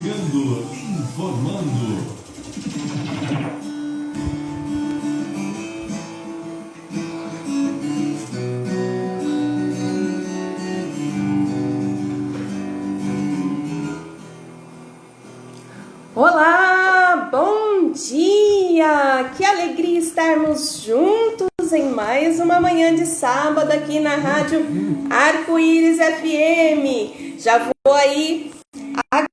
Informando. Olá, bom dia! Que alegria estarmos juntos em mais uma manhã de sábado aqui na Rádio Arco-Íris FM. Já vou aí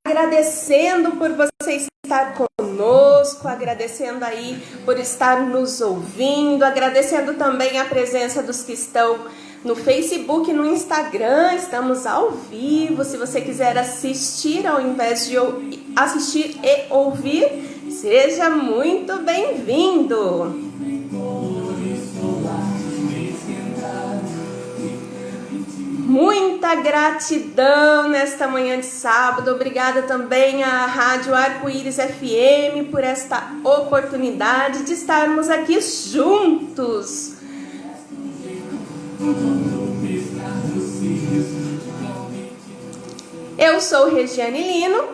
agradecendo por você estar conosco, agradecendo aí por estar nos ouvindo, agradecendo também a presença dos que estão no Facebook e no Instagram. Estamos ao vivo. Se você quiser assistir ao invés de assistir e ouvir, seja muito bem-vindo. Muita gratidão nesta manhã de sábado. Obrigada também à Rádio Arco-Íris FM por esta oportunidade de estarmos aqui juntos. Eu sou Regiane Lino,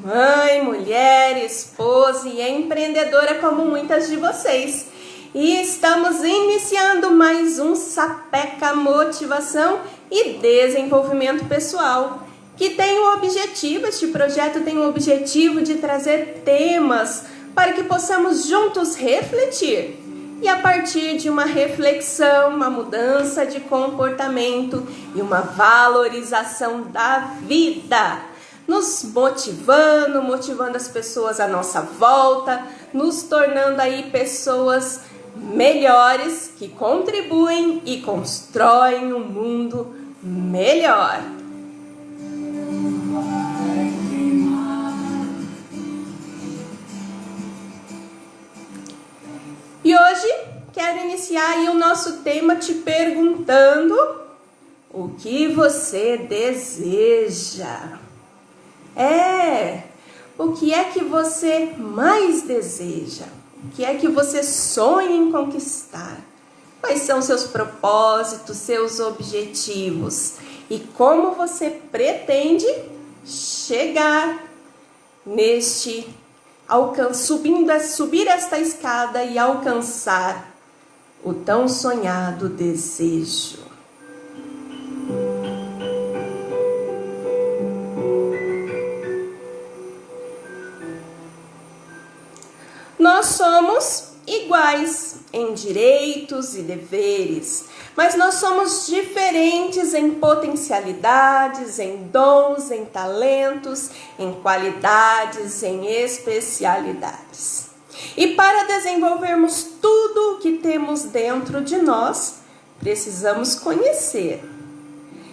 mãe, mulher, esposa e empreendedora como muitas de vocês. E estamos iniciando mais um Sapeca Motivação e Desenvolvimento Pessoal, que tem o objetivo, este projeto tem o objetivo de trazer temas para que possamos juntos refletir. E a partir de uma reflexão, uma mudança de comportamento e uma valorização da vida, nos motivando as pessoas à nossa volta, nos tornando aí pessoas melhores que contribuem e constroem um mundo melhor. E hoje quero iniciar aí o nosso tema te perguntando o que você deseja. O que é que você mais deseja? O que é que você sonha em conquistar? Quais são seus propósitos, seus objetivos? E como você pretende chegar subir esta escada e alcançar o tão sonhado desejo? Nós somos iguais em direitos e deveres, mas nós somos diferentes em potencialidades, em dons, em talentos, em qualidades, em especialidades. E para desenvolvermos tudo o que temos dentro de nós, precisamos conhecer.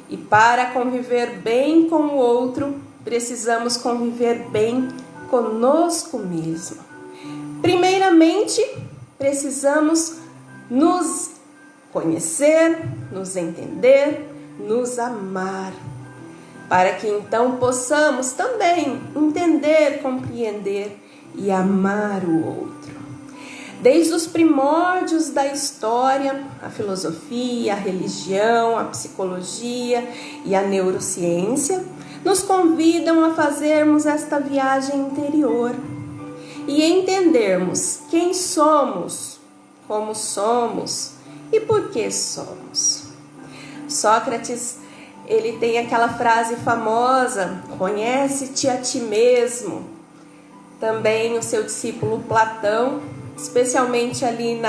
E para conviver bem com o outro, precisamos conviver bem conosco mesmo. Primeiramente, precisamos nos conhecer, nos entender, nos amar, para que então possamos também entender, compreender e amar o outro. Desde os primórdios da história, a filosofia, a religião, a psicologia e a neurociência nos convidam a fazermos esta viagem interior e entendermos quem somos, como somos e por que somos. Sócrates, ele tem aquela frase famosa, conhece-te a ti mesmo. Também o seu discípulo Platão, especialmente ali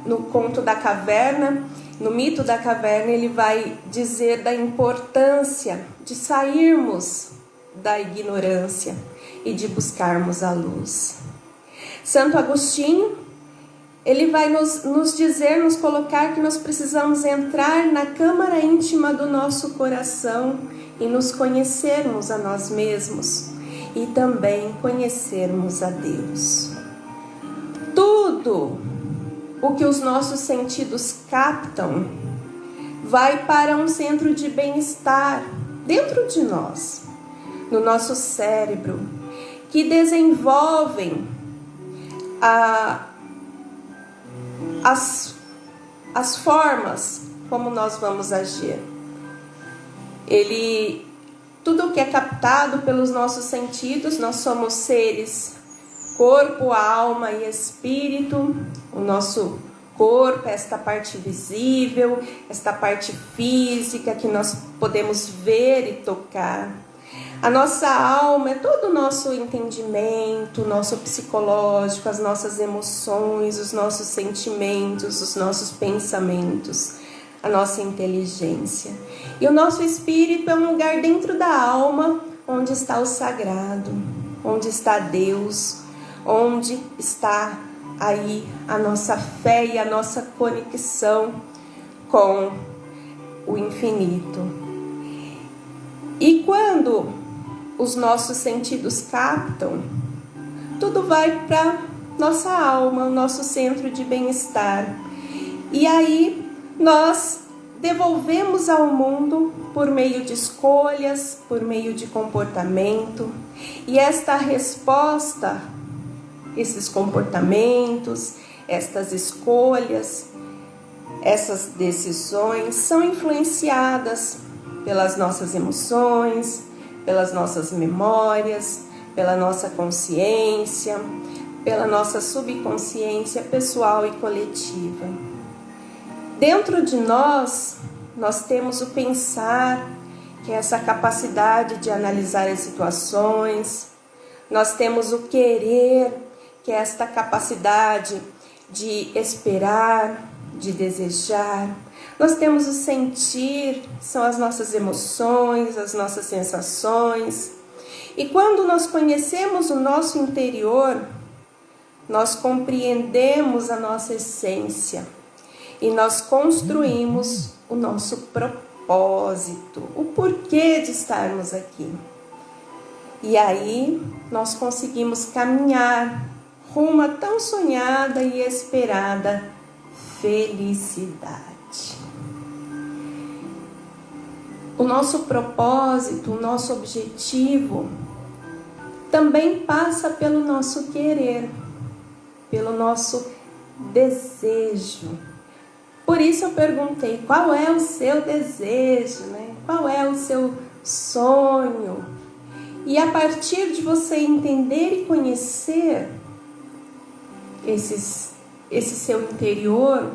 no conto da caverna, no mito da caverna, ele vai dizer da importância de sairmos da ignorância e de buscarmos a luz. Santo Agostinho, ele vai nos dizer, nos colocar que nós precisamos entrar na câmara íntima do nosso coração e nos conhecermos a nós mesmos e também conhecermos a Deus. Tudo o que os nossos sentidos captam vai para um centro de bem-estar dentro de nós, no nosso cérebro, que desenvolvem as formas como nós vamos agir. tudo que é captado pelos nossos sentidos. Nós somos seres, corpo, alma e espírito. O nosso corpo é esta parte visível, esta parte física que nós podemos ver e tocar. A nossa alma é todo o nosso entendimento, o nosso psicológico, as nossas emoções, os nossos sentimentos, os nossos pensamentos, a nossa inteligência. E o nosso espírito é um lugar dentro da alma onde está o sagrado, onde está Deus, onde está aí a nossa fé e a nossa conexão com o infinito. E quando os nossos sentidos captam, tudo vai para nossa alma, o nosso centro de bem-estar. E aí nós devolvemos ao mundo por meio de escolhas, por meio de comportamento. E esta resposta, esses comportamentos, estas escolhas, essas decisões são influenciadas pelas nossas emoções, pelas nossas memórias, pela nossa consciência, pela nossa subconsciência pessoal e coletiva. Dentro de nós temos o pensar, que é essa capacidade de analisar as situações. Nós temos o querer, que é esta capacidade de esperar, de desejar. Nós temos o sentir, são as nossas emoções, as nossas sensações. E quando nós conhecemos o nosso interior, nós compreendemos a nossa essência e nós construímos o nosso propósito, o porquê de estarmos aqui. E aí nós conseguimos caminhar rumo à tão sonhada e esperada felicidade. O nosso propósito, o nosso objetivo também passa pelo nosso querer, pelo nosso desejo. Por isso eu perguntei, qual é o seu desejo, né? Qual é o seu sonho? E a partir de você entender e conhecer esse seu interior,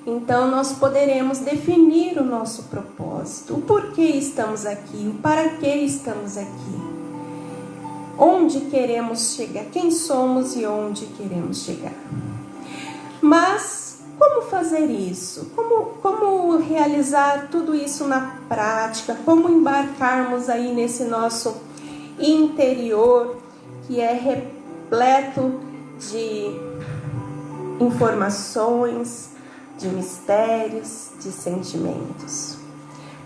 então nós poderemos definir o nosso propósito, o porquê estamos aqui, o para que estamos aqui, onde queremos chegar, quem somos e onde queremos chegar. Mas como fazer isso? Como realizar tudo isso na prática? Como embarcarmos aí nesse nosso interior que é repleto de informações, de mistérios, de sentimentos?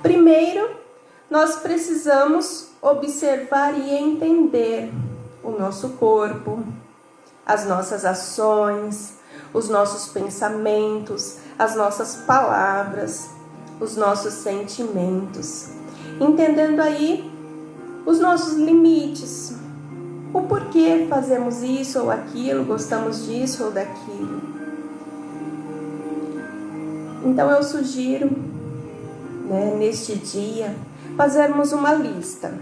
Primeiro, nós precisamos observar e entender o nosso corpo, as nossas ações, os nossos pensamentos, as nossas palavras, os nossos sentimentos, entendendo aí os nossos limites, o porquê fazemos isso ou aquilo, gostamos disso ou daquilo. Então eu sugiro, neste dia, fazermos uma lista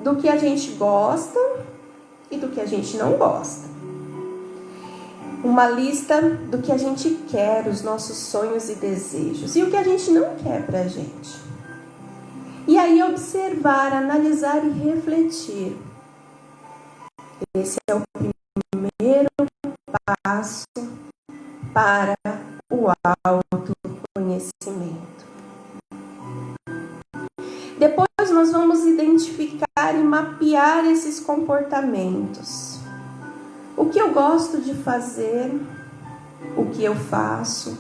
do que a gente gosta e do que a gente não gosta. Uma lista do que a gente quer, os nossos sonhos e desejos, e o que a gente não quer pra gente. E aí observar, analisar e refletir. Esse é o primeiro passo para o autoconhecimento. Depois nós vamos identificar e mapear esses comportamentos. O que eu gosto de fazer, o que eu faço,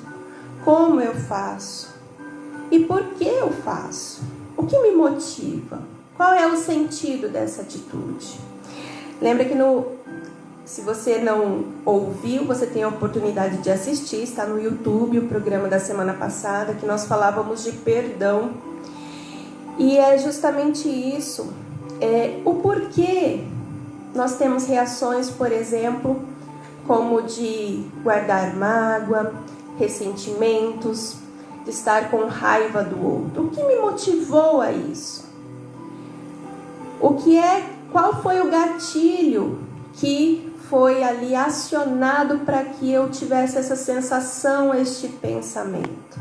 como eu faço e por que eu faço. O que me motiva? Qual é o sentido dessa atitude? Lembra que se você não ouviu, você tem a oportunidade de assistir, está no YouTube, o programa da semana passada, que nós falávamos de perdão. E é justamente isso, o porquê nós temos reações, por exemplo, como de guardar mágoa, ressentimentos, de estar com raiva do outro? O que me motivou a isso? Qual foi o gatilho que foi ali acionado para que eu tivesse essa sensação, este pensamento?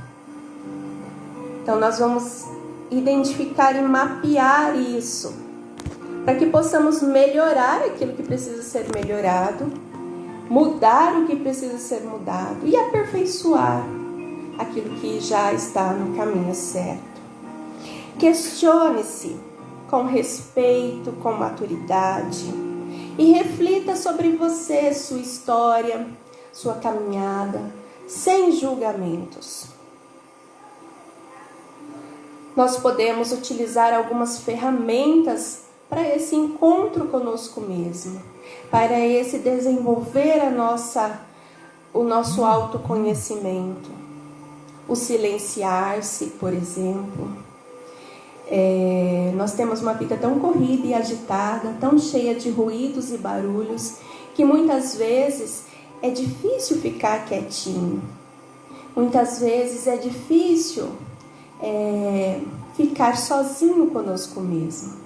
Então nós vamos identificar e mapear isso, para que possamos melhorar aquilo que precisa ser melhorado, mudar o que precisa ser mudado e aperfeiçoar aquilo que já está no caminho certo. Questione-se com respeito, com maturidade e reflita sobre você, sua história, sua caminhada, sem julgamentos. Nós podemos utilizar algumas ferramentas para esse encontro conosco mesmo, para esse desenvolver o nosso autoconhecimento. O silenciar-se, por exemplo. Nós temos uma vida tão corrida e agitada, tão cheia de ruídos e barulhos, que muitas vezes é difícil ficar quietinho. Muitas vezes é difícil ficar sozinho conosco mesmo.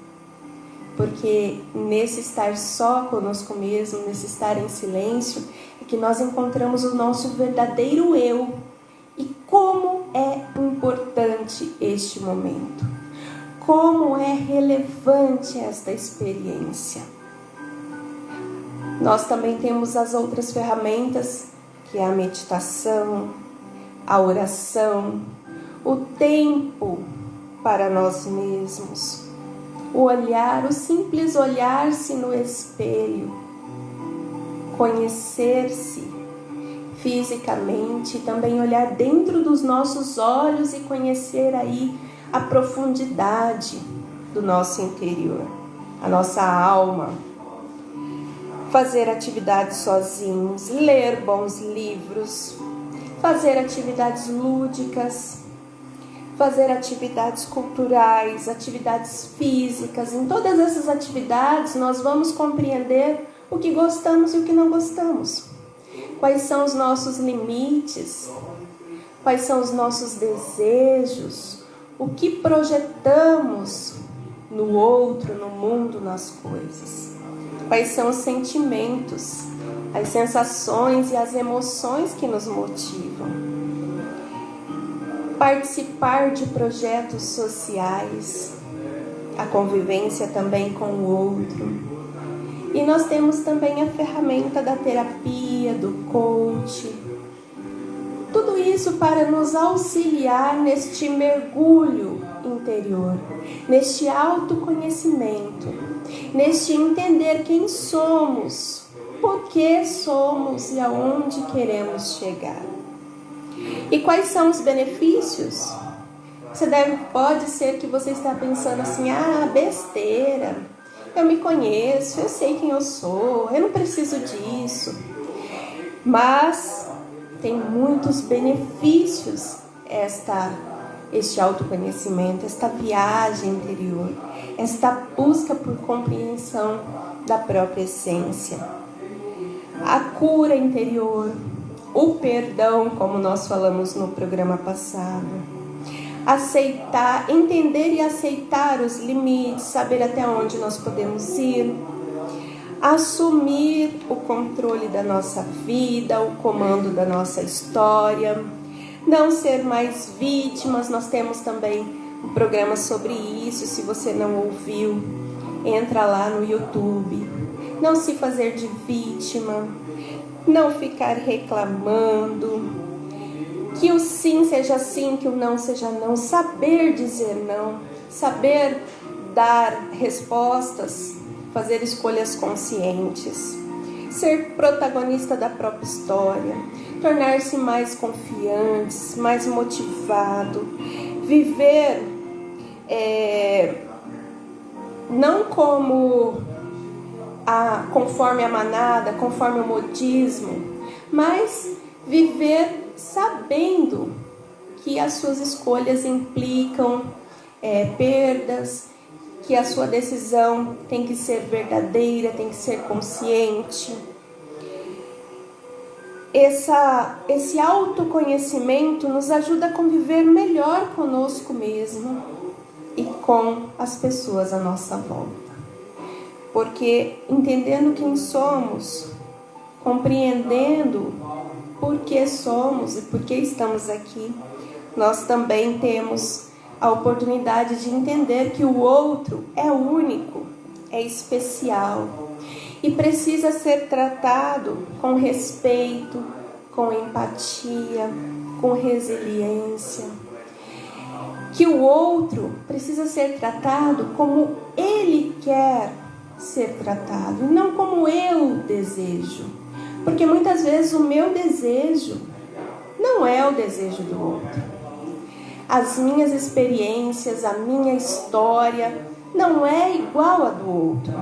Porque nesse estar só conosco mesmo, nesse estar em silêncio, é que nós encontramos o nosso verdadeiro eu. E como é importante este momento. Como é relevante esta experiência. Nós também temos as outras ferramentas, que é a meditação, a oração, o tempo para nós mesmos, o olhar, o simples olhar-se no espelho, conhecer-se fisicamente, também olhar dentro dos nossos olhos e conhecer aí a profundidade do nosso interior, a nossa alma. Fazer atividades sozinhos, ler bons livros, fazer atividades lúdicas, fazer atividades culturais, atividades físicas. Em todas essas atividades nós vamos compreender o que gostamos e o que não gostamos. Quais são os nossos limites? Quais são os nossos desejos? O que projetamos no outro, no mundo, nas coisas? Quais são os sentimentos, as sensações e as emoções que nos motivam? Participar de projetos sociais, a convivência também com o outro. E nós temos também a ferramenta da terapia, do coach. Tudo isso para nos auxiliar neste mergulho interior, neste autoconhecimento, neste entender quem somos, por que somos e aonde queremos chegar. E quais são os benefícios? Pode ser que você está pensando assim, besteira. Eu me conheço, eu sei quem eu sou, eu não preciso disso. Mas tem muitos benefícios este autoconhecimento, esta viagem interior, esta busca por compreensão da própria essência. A cura interior, o perdão, como nós falamos no programa passado. Entender e aceitar os limites, saber até onde nós podemos ir, assumir o controle da nossa vida, o comando da nossa história, não ser mais vítimas. Nós temos também um programa sobre isso, se você não ouviu, entra lá no YouTube. Não se fazer de vítima, não ficar reclamando, que o sim seja sim, que o não seja não, saber dizer não, saber dar respostas, fazer escolhas conscientes, ser protagonista da própria história, tornar-se mais confiante, mais motivado, viver não conforme a manada, conforme o modismo, mas viver sabendo que as suas escolhas implicam perdas, que a sua decisão tem que ser verdadeira, tem que ser consciente. esse autoconhecimento nos ajuda a conviver melhor conosco mesmo e com as pessoas à nossa volta. Porque entendendo quem somos, compreendendo por que somos e por que estamos aqui, nós também temos a oportunidade de entender que o outro é único, é especial e precisa ser tratado com respeito, com empatia, com resiliência. Que o outro precisa ser tratado como ele quer ser tratado e não como eu desejo. Porque muitas vezes o meu desejo não é o desejo do outro. As minhas experiências, a minha história não é igual a do outro.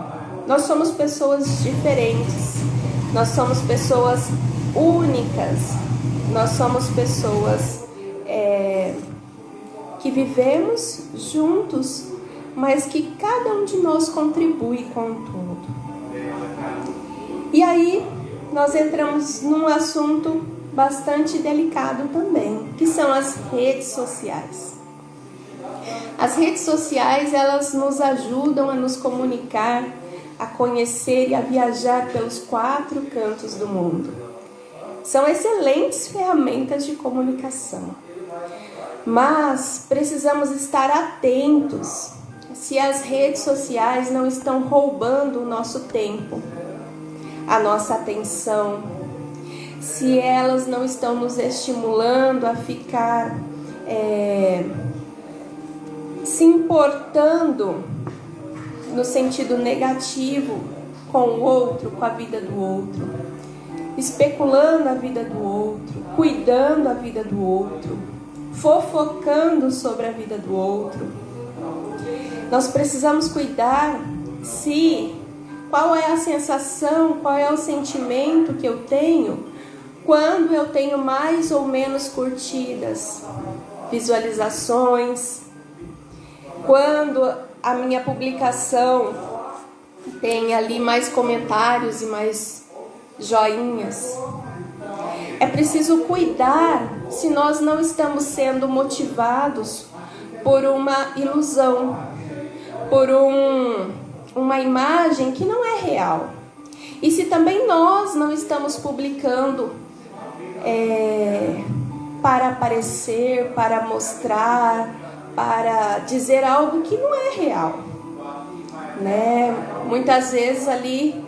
Nós somos pessoas diferentes, nós somos pessoas únicas, nós somos pessoas que vivemos juntos, mas que cada um de nós contribui com o todo. E aí nós entramos num assunto bastante delicado também, que são as redes sociais. As redes sociais, elas nos ajudam a nos comunicar, a conhecer e a viajar pelos 4 cantos do mundo. São excelentes ferramentas de comunicação. Mas precisamos estar atentos se as redes sociais não estão roubando o nosso tempo, a nossa atenção, se elas não estão nos estimulando a ficar se importando no sentido negativo com o outro, com a vida do outro, especulando a vida do outro, cuidando a vida do outro, fofocando sobre a vida do outro. Nós precisamos cuidar qual é a sensação, qual é o sentimento que eu tenho quando eu tenho mais ou menos curtidas, visualizações, quando a minha publicação tem ali mais comentários e mais joinhas. É preciso cuidar se nós não estamos sendo motivados por uma ilusão, por uma imagem que não é real. E se também nós não estamos publicando para aparecer, para mostrar, para dizer algo que não é real, né? Muitas vezes ali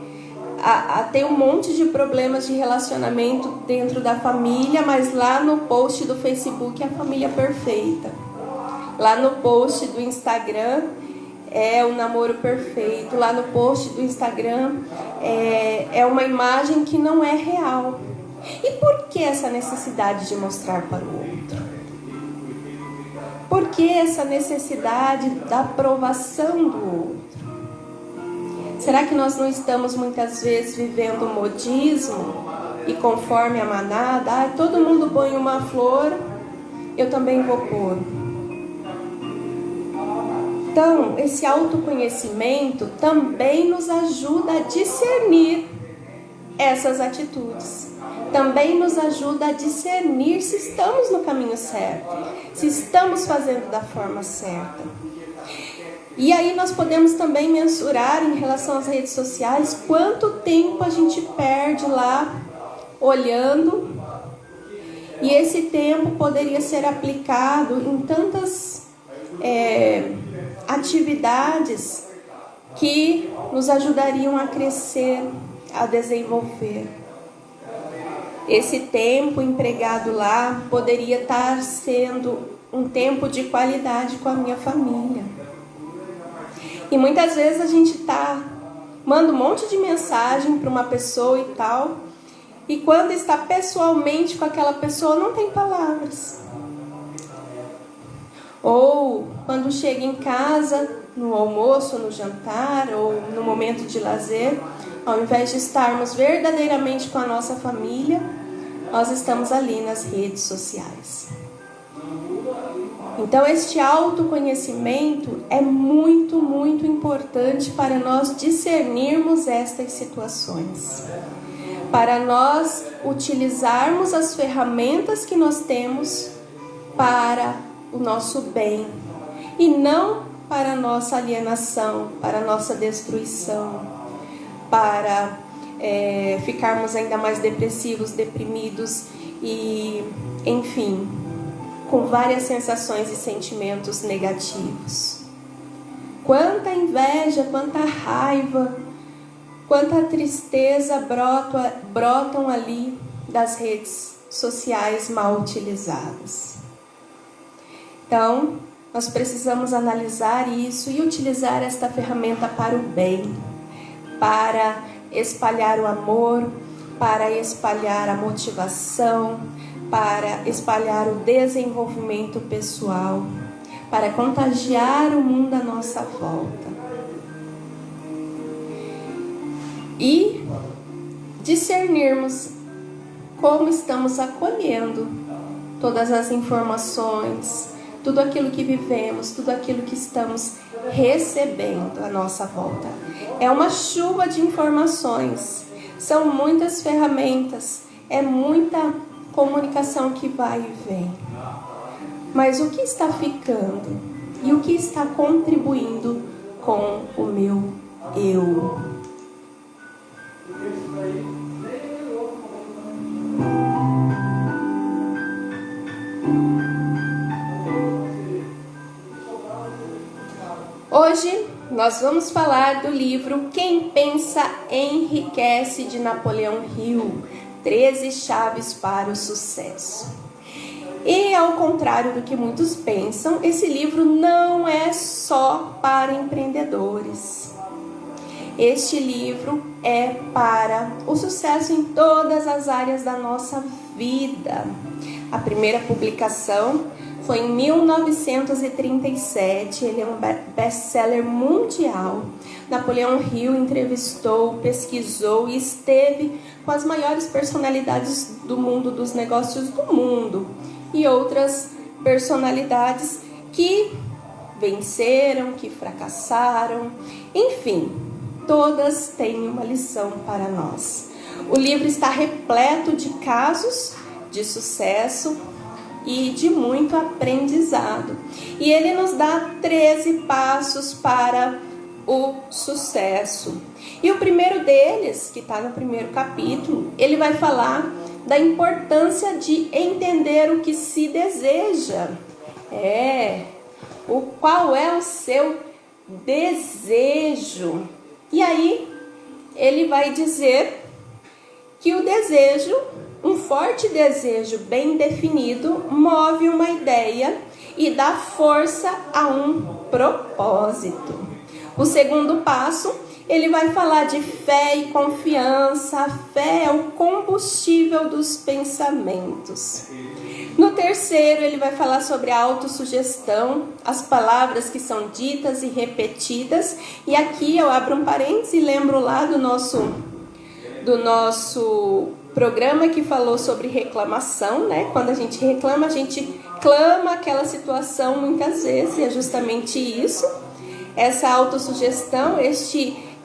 tem um monte de problemas de relacionamento dentro da família, mas lá no post do Facebook é a família perfeita. Lá no post do Instagram é o namoro perfeito. Lá no post do Instagram é uma imagem que não é real. E por que essa necessidade de mostrar para o outro? Por que essa necessidade da aprovação do outro? Será que nós não estamos muitas vezes vivendo o modismo e conforme a manada? Todo mundo põe uma flor, eu também vou pôr. Então, esse autoconhecimento também nos ajuda a discernir essas atitudes. Também nos ajuda a discernir se estamos no caminho certo, se estamos fazendo da forma certa. E aí nós podemos também mensurar em relação às redes sociais quanto tempo a gente perde lá olhando. E esse tempo poderia ser aplicado em tantas atividades que nos ajudariam a crescer, a desenvolver. Esse tempo empregado lá poderia estar sendo um tempo de qualidade com a minha família. E muitas vezes a gente manda um monte de mensagem para uma pessoa e tal, e quando está pessoalmente com aquela pessoa não tem palavras. Ou quando chega em casa, no almoço, no jantar, ou no momento de lazer, ao invés de estarmos verdadeiramente com a nossa família, nós estamos ali nas redes sociais. Então, este autoconhecimento é muito, muito importante para nós discernirmos estas situações. para nós utilizarmos as ferramentas que nós temos para o nosso bem e não para a nossa alienação, para a nossa destruição, para ficarmos ainda mais depressivos, deprimidos e, enfim, com várias sensações e sentimentos negativos. Quanta inveja, quanta raiva, quanta tristeza brotam ali das redes sociais mal utilizadas. Então, nós precisamos analisar isso e utilizar esta ferramenta para o bem, para espalhar o amor, para espalhar a motivação, para espalhar o desenvolvimento pessoal, para contagiar o mundo à nossa volta. E discernirmos como estamos acolhendo todas as informações, tudo aquilo que vivemos, tudo aquilo que estamos recebendo à nossa volta. É uma chuva de informações, são muitas ferramentas, é muita comunicação que vai e vem. Mas o que está ficando e o que está contribuindo com o meu eu? Hoje nós vamos falar do livro Quem Pensa Enriquece, de Napoleão Hill, 13 chaves para o sucesso. E ao contrário do que muitos pensam, esse livro não é só para empreendedores. Este livro é para o sucesso em todas as áreas da nossa vida. A primeira publicação foi em 1937, ele é um best-seller mundial. Napoleão Hill entrevistou, pesquisou e esteve com as maiores personalidades do mundo, dos negócios do mundo, e outras personalidades que venceram, que fracassaram, enfim, todas têm uma lição para nós. O livro está repleto de casos de sucesso e de muito aprendizado. E ele nos dá 13 passos para o sucesso. E o primeiro deles, que está no primeiro capítulo, ele vai falar da importância de entender o que se deseja. Qual é o seu desejo? E aí, ele vai dizer que o desejo, um forte desejo bem definido, move uma ideia e dá força a um propósito. O segundo passo, ele vai falar de fé e confiança. A fé é o combustível dos pensamentos. No terceiro, ele vai falar sobre a autossugestão, as palavras que são ditas e repetidas. E aqui eu abro um parênteses e lembro lá do nosso programa que falou sobre reclamação, né? Quando a gente reclama, a gente clama aquela situação muitas vezes, e é justamente isso. Essa autossugestão,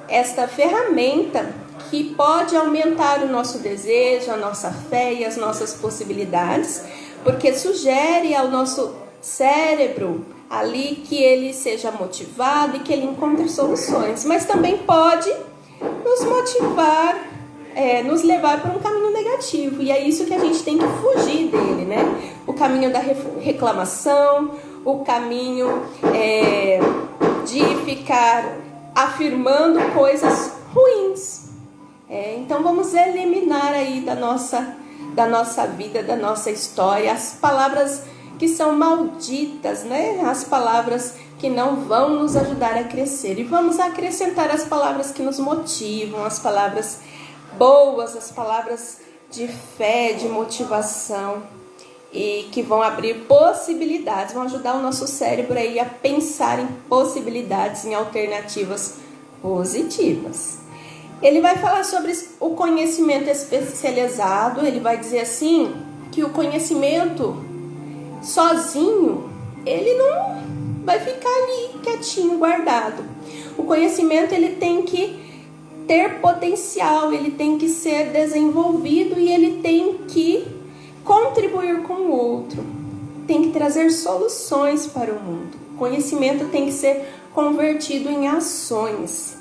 esta ferramenta que pode aumentar o nosso desejo, a nossa fé e as nossas possibilidades, porque sugere ao nosso cérebro ali que ele seja motivado e que ele encontre soluções, mas também pode nos motivar, nos levar para um caminho negativo, e é isso que a gente tem que fugir dele, né? O caminho da reclamação, o caminho de ficar afirmando coisas ruins. Então vamos eliminar aí da nossa vida, da nossa história, as palavras que são malditas, né? As palavras que não vão nos ajudar a crescer, e vamos acrescentar as palavras que nos motivam, as palavras boas, as palavras de fé, de motivação, e que vão abrir possibilidades, vão ajudar o nosso cérebro aí a pensar em possibilidades, em alternativas positivas. Ele vai falar sobre o conhecimento especializado. Ele vai dizer assim, que o conhecimento sozinho, ele não vai ficar ali quietinho, guardado. O conhecimento, ele tem que ter potencial, ele tem que ser desenvolvido e ele tem que contribuir com o outro. Tem que trazer soluções para o mundo. O conhecimento tem que ser convertido em ações.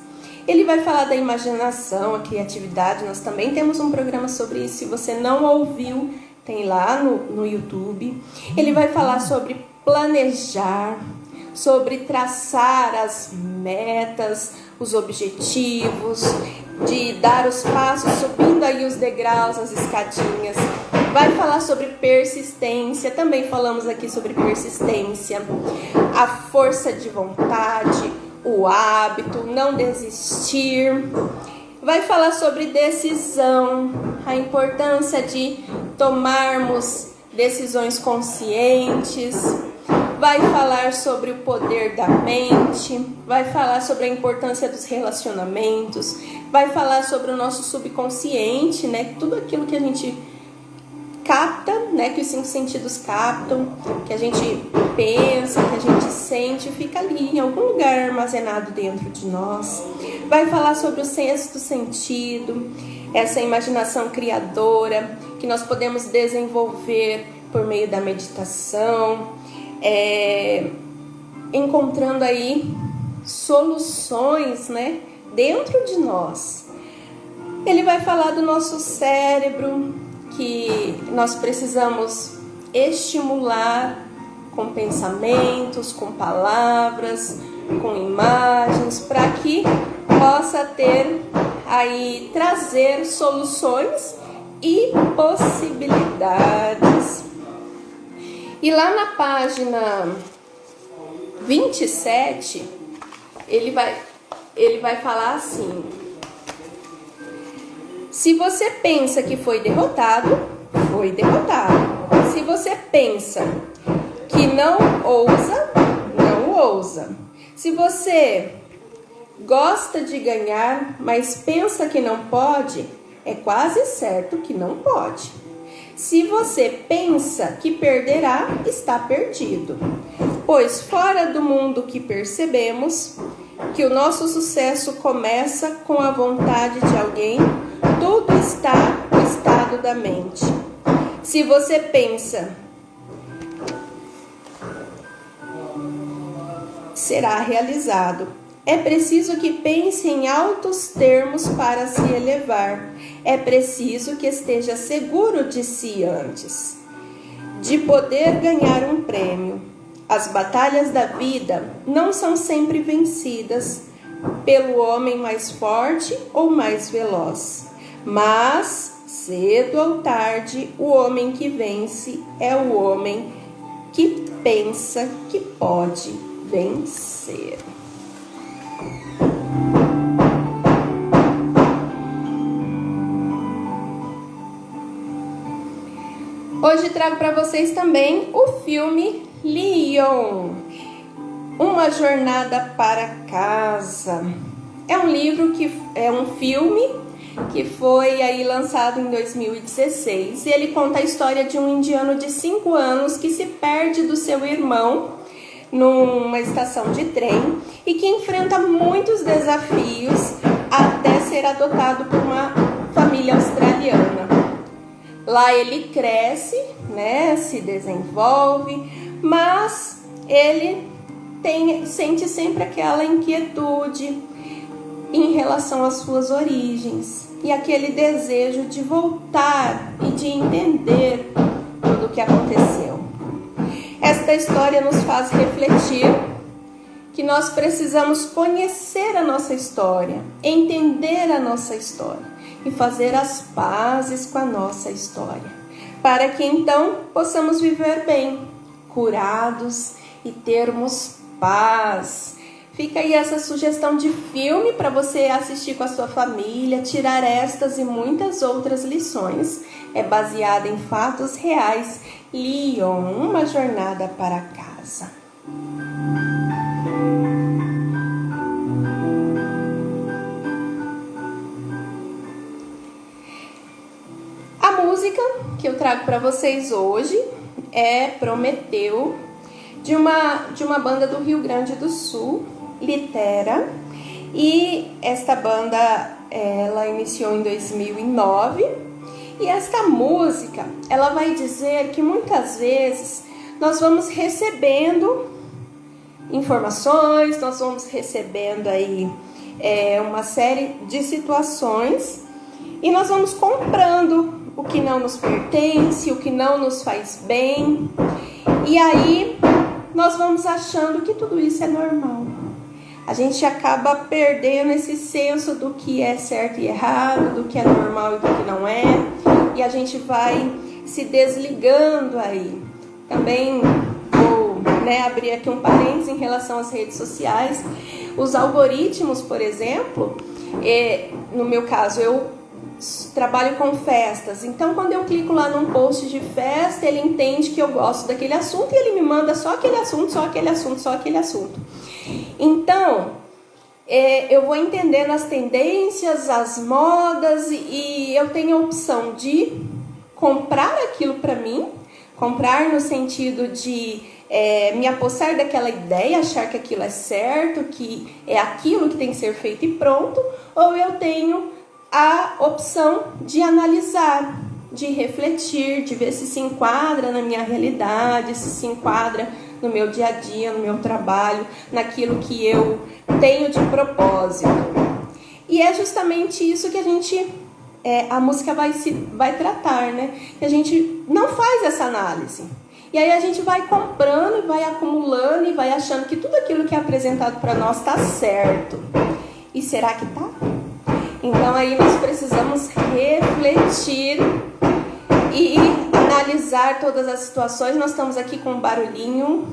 Ele vai falar da imaginação, a criatividade. Nós também temos um programa sobre isso. Se você não ouviu, tem lá no YouTube. Ele vai falar sobre planejar, sobre traçar as metas, os objetivos, de dar os passos, subindo aí os degraus, as escadinhas. Vai falar sobre persistência, também falamos aqui sobre persistência, a força de vontade, o hábito, não desistir. Vai falar sobre decisão, a importância de tomarmos decisões conscientes. Vai falar sobre o poder da mente, vai falar sobre a importância dos relacionamentos, vai falar sobre o nosso subconsciente, né? Tudo aquilo que a gente capta, né? Que os 5 sentidos captam, que a gente pensa, que a gente sente, fica ali em algum lugar armazenado dentro de nós. Vai falar sobre o 6º sentido, essa imaginação criadora que nós podemos desenvolver por meio da meditação, encontrando aí soluções, né, dentro de nós. Ele vai falar do nosso cérebro, que nós precisamos estimular com pensamentos, com palavras, com imagens, para que possa ter aí, trazer soluções e possibilidades. E lá na página 27, ele vai falar assim: se você pensa que foi derrotado, foi derrotado. Se você pensa que não ousa, não ousa. Se você gosta de ganhar, mas pensa que não pode, é quase certo que não pode. Se você pensa que perderá, está perdido. Pois fora do mundo que percebemos que o nosso sucesso começa com a vontade de alguém, tudo está no estado da mente. Se você pensa, será realizado. É preciso que pense em altos termos para se elevar. É preciso que esteja seguro de si antes de poder ganhar um prêmio. As batalhas da vida não são sempre vencidas pelo homem mais forte ou mais veloz, mas cedo ou tarde o homem que vence é o homem que pensa que pode vencer. Hoje trago para vocês também o filme Leon, Uma Jornada para Casa. É um filme que foi aí lançado em 2016 e ele conta a história de um indiano de 5 anos que se perde do seu irmão numa estação de trem e que enfrenta muitos desafios até ser adotado por uma família australiana. Lá ele cresce, né, se desenvolve, mas ele sente sempre aquela inquietude em relação às suas origens e aquele desejo de voltar e de entender tudo o que aconteceu. Esta história nos faz refletir que nós precisamos conhecer a nossa história, entender a nossa história e fazer as pazes com a nossa história, para que então possamos viver bem, curados e termos paz. Fica aí essa sugestão de filme para você assistir com a sua família, tirar estas e muitas outras lições. É baseada em fatos reais. Leon, Uma Jornada para Casa. A música que eu trago para vocês hoje é Prometeu, de uma banda do Rio Grande do Sul, Litera. E esta banda, ela iniciou em 2009. E esta música, ela vai dizer que muitas vezes nós vamos recebendo informações, nós vamos recebendo aí uma série de situações e nós vamos comprando o que não nos pertence, o que não nos faz bem, e aí nós vamos achando que tudo isso é normal. A gente acaba perdendo esse senso do que é certo e errado, do que é normal e do que não é, e a gente vai se desligando aí. Também vou abrir aqui um parênteses em relação às redes sociais. Os algoritmos, por exemplo, no meu caso, eu trabalho com festas, então quando eu clico lá num post de festa, ele entende que eu gosto daquele assunto e ele me manda só aquele assunto, só aquele assunto, só aquele assunto. Então, eu vou entendendo as tendências, as modas, e eu tenho a opção de comprar aquilo para mim, comprar no sentido de me apossar daquela ideia, achar que aquilo é certo, que é aquilo que tem que ser feito e pronto, ou eu tenho a opção de analisar, de refletir, de ver se se enquadra na minha realidade, se enquadra no meu dia a dia, no meu trabalho, naquilo que eu tenho de propósito. E é justamente isso que a música vai tratar, né? Que a gente não faz essa análise. E aí a gente vai comprando e vai acumulando e vai achando que tudo aquilo que é apresentado para nós está certo. E será que tá? Então aí nós precisamos refletir e analisar todas as situações. Nós estamos aqui com um barulhinho,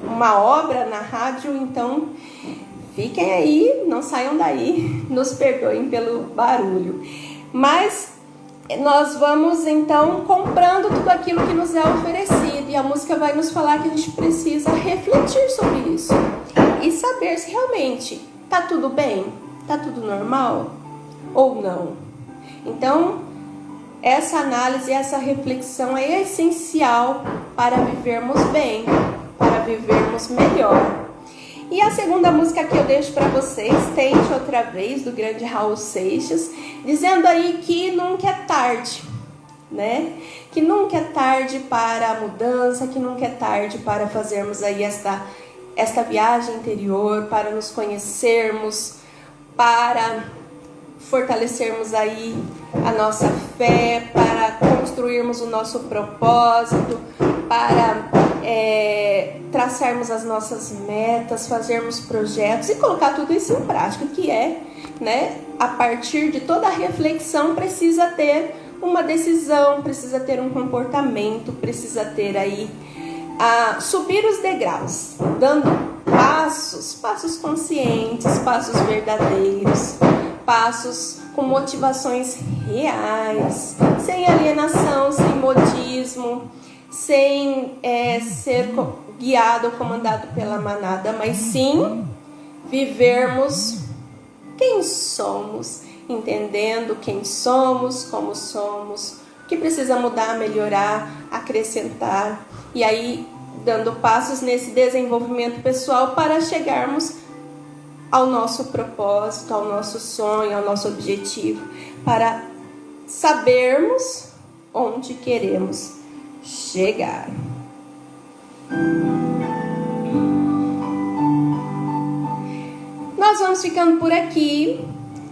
uma obra na rádio, então fiquem aí, não saiam daí, nos perdoem pelo barulho. Mas nós vamos então comprando tudo aquilo que nos é oferecido, e a música vai nos falar que a gente precisa refletir sobre isso e saber se realmente está tudo bem, está tudo normal ou não. Então, essa análise, essa reflexão é essencial para vivermos bem, para vivermos melhor. E a segunda música que eu deixo para vocês, Tente Outra Vez, do grande Raul Seixas, dizendo aí que nunca é tarde, né? Que nunca é tarde para a mudança, que nunca é tarde para fazermos aí esta viagem interior, para nos conhecermos, para fortalecermos aí a nossa fé, para construirmos o nosso propósito, para traçarmos as nossas metas, fazermos projetos e colocar tudo isso em prática, que a partir de toda a reflexão precisa ter uma decisão, precisa ter um comportamento, precisa ter aí subir os degraus, dando passos conscientes, passos verdadeiros, passos com motivações reais, sem alienação, sem modismo, sem ser guiado ou comandado pela manada, mas sim vivermos quem somos, entendendo quem somos, como somos, o que precisa mudar, melhorar, acrescentar, e aí dando passos nesse desenvolvimento pessoal para chegarmos ao nosso propósito, ao nosso sonho, ao nosso objetivo, para sabermos onde queremos chegar. Nós vamos ficando por aqui,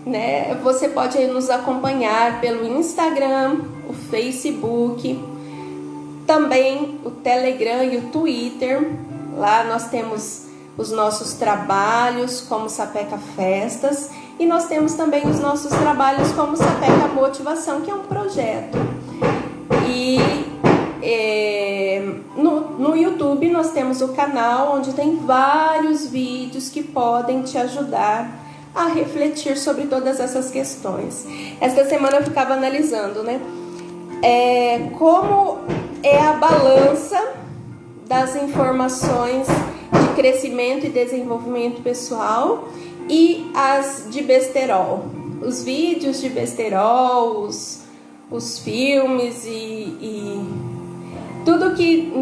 né? Você pode nos acompanhar pelo Instagram, o Facebook, também o Telegram e o Twitter. Lá nós temos os nossos trabalhos como Sapeca Festas, e nós temos também os nossos trabalhos como Sapeca Motivação, que é um projeto. E no YouTube nós temos o canal onde tem vários vídeos que podem te ajudar a refletir sobre todas essas questões. Esta semana eu ficava analisando, como é a balança das informações de crescimento e desenvolvimento pessoal e as de besterol. Os vídeos de besterol, os filmes e tudo que,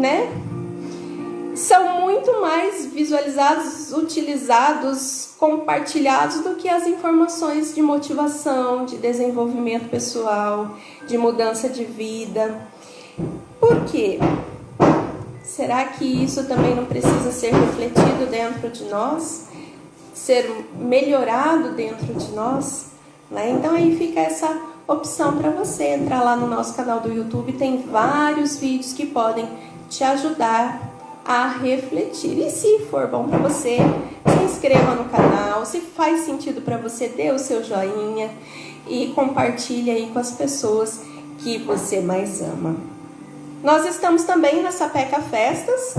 são muito mais visualizados, utilizados, compartilhados do que as informações de motivação, de desenvolvimento pessoal, de mudança de vida. Por quê? Será que isso também não precisa ser refletido dentro de nós? Ser melhorado dentro de nós? Né? Então aí fica essa opção para você entrar lá no nosso canal do YouTube. Tem vários vídeos que podem te ajudar a refletir. E se for bom para você, se inscreva no canal. Se faz sentido para você, dê o seu joinha e compartilhe aí com as pessoas que você mais ama. Nós estamos também na Sapeca Festas,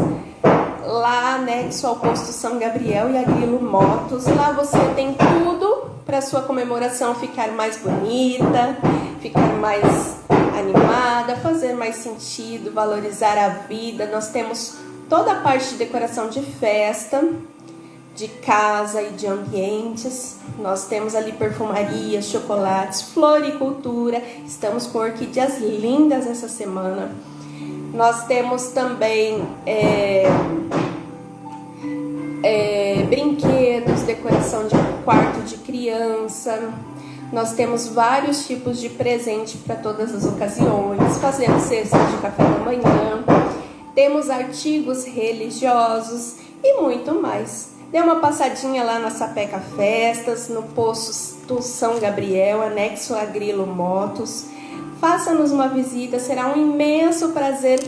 lá anexo ao posto São Gabriel e a Grilo Motos. Lá você tem tudo para a sua comemoração ficar mais bonita, ficar mais animada, fazer mais sentido, valorizar a vida. Nós temos toda a parte de decoração de festa, de casa e de ambientes. Nós temos ali perfumaria, chocolates, floricultura. Estamos com orquídeas lindas essa semana. Nós temos também brinquedos, decoração de quarto de criança. Nós temos vários tipos de presente para todas as ocasiões. Fazemos cesta de café da manhã. Temos artigos religiosos e muito mais. Dê uma passadinha lá na Sapeca Festas, no posto São Gabriel, anexo a Grilo Motos. Faça-nos uma visita, será um imenso prazer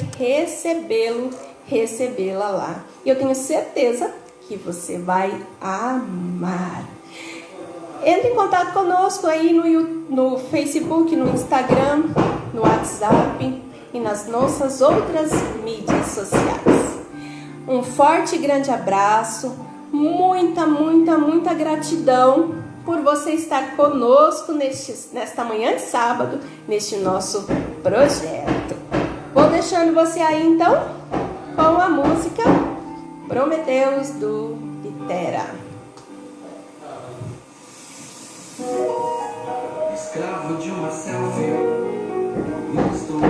recebê-la lá. E eu tenho certeza que você vai amar. Entre em contato conosco aí no Facebook, no Instagram, no WhatsApp e nas nossas outras mídias sociais. Um forte e grande abraço, muita gratidão por você estar conosco nesta manhã de sábado, neste nosso projeto. Vou deixando você aí então com a música Prometeus do Litera. Escravo de uma selfie, não estou